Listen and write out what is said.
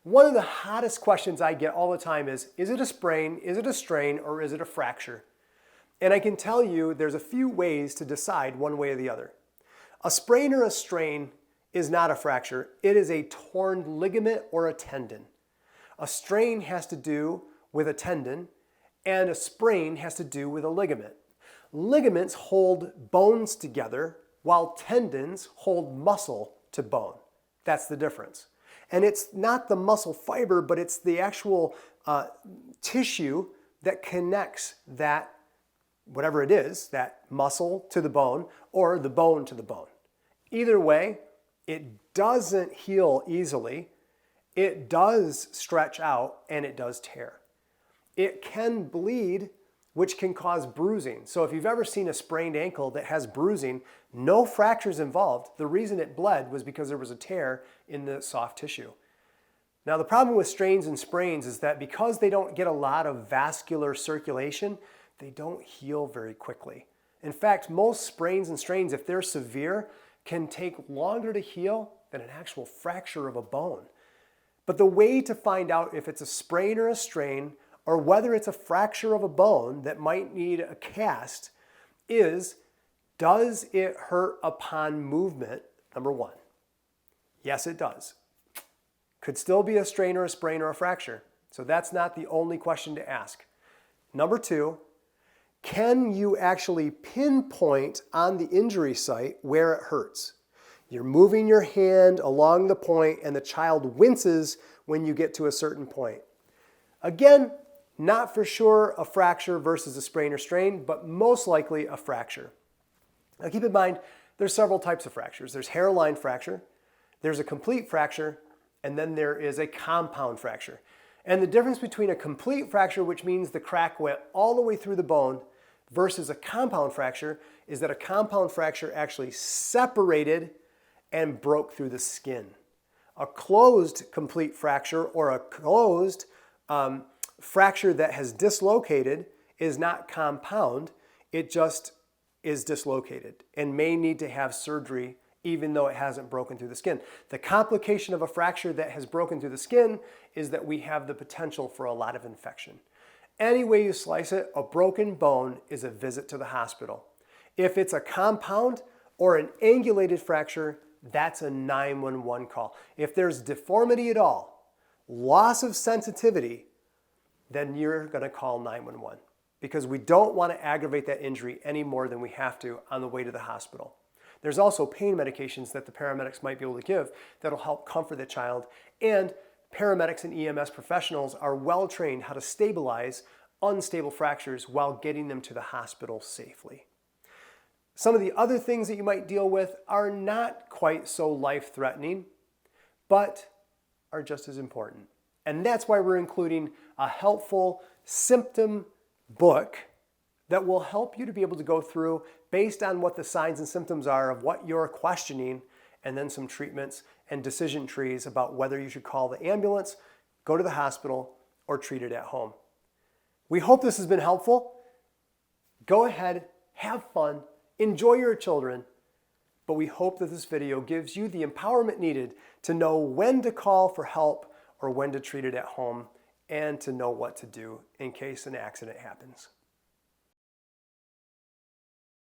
One of the hottest questions I get all the time is it a sprain, is it a strain, or is it a fracture? And I can tell you there's a few ways to decide one way or the other. A sprain or a strain is not a fracture. It is a torn ligament or a tendon. A strain has to do with a tendon, and a sprain has to do with a ligament. Ligaments hold bones together, while tendons hold muscle to bone. That's the difference. And it's not the muscle fiber, but it's the actual tissue that connects that, whatever it is, that muscle to the bone or the bone to the bone. Either way, it doesn't heal easily. It does stretch out and it does tear. It can bleed, which can cause bruising. So if you've ever seen a sprained ankle that has bruising, no fractures involved. The reason it bled was because there was a tear in the soft tissue. Now the problem with strains and sprains is that because they don't get a lot of vascular circulation, they don't heal very quickly. In fact, most sprains and strains, if they're severe, can take longer to heal than an actual fracture of a bone. But the way to find out if it's a sprain or a strain, or whether it's a fracture of a bone that might need a cast, is, does it hurt upon movement? Number one. Yes, it does. Could still be a strain or a sprain or a fracture. So that's not the only question to ask. Number two, can you actually pinpoint on the injury site where it hurts? You're moving your hand along the point and the child winces when you get to a certain point. Again, not for sure a fracture versus a sprain or strain, but most likely a fracture. Now keep in mind, there's several types of fractures. There's hairline fracture, there's a complete fracture, and then there is a compound fracture. And the difference between a complete fracture, which means the crack went all the way through the bone, versus a compound fracture is that a compound fracture actually separated and broke through the skin. A closed complete fracture or a closed fracture that has dislocated is not compound, it just is dislocated and may need to have surgery even though it hasn't broken through the skin. The complication of a fracture that has broken through the skin is that we have the potential for a lot of infection. Any way you slice it, a broken bone is a visit to the hospital. If it's a compound or an angulated fracture, that's a 911 call. If there's deformity at all, loss of sensitivity, then you're going to call 911 because we don't want to aggravate that injury any more than we have to on the way to the hospital. There's also pain medications that the paramedics might be able to give that'll help comfort the child, and paramedics and EMS professionals are well trained how to stabilize unstable fractures while getting them to the hospital safely. Some of the other things that you might deal with are not quite so life-threatening, but are just as important. And that's why we're including a helpful symptom book that will help you to be able to go through based on what the signs and symptoms are of what you're questioning, and then some treatments and decision trees about whether you should call the ambulance, go to the hospital, or treat it at home. We hope this has been helpful. Go ahead, have fun, enjoy your children, but we hope that this video gives you the empowerment needed to know when to call for help or when to treat it at home, and to know what to do in case an accident happens.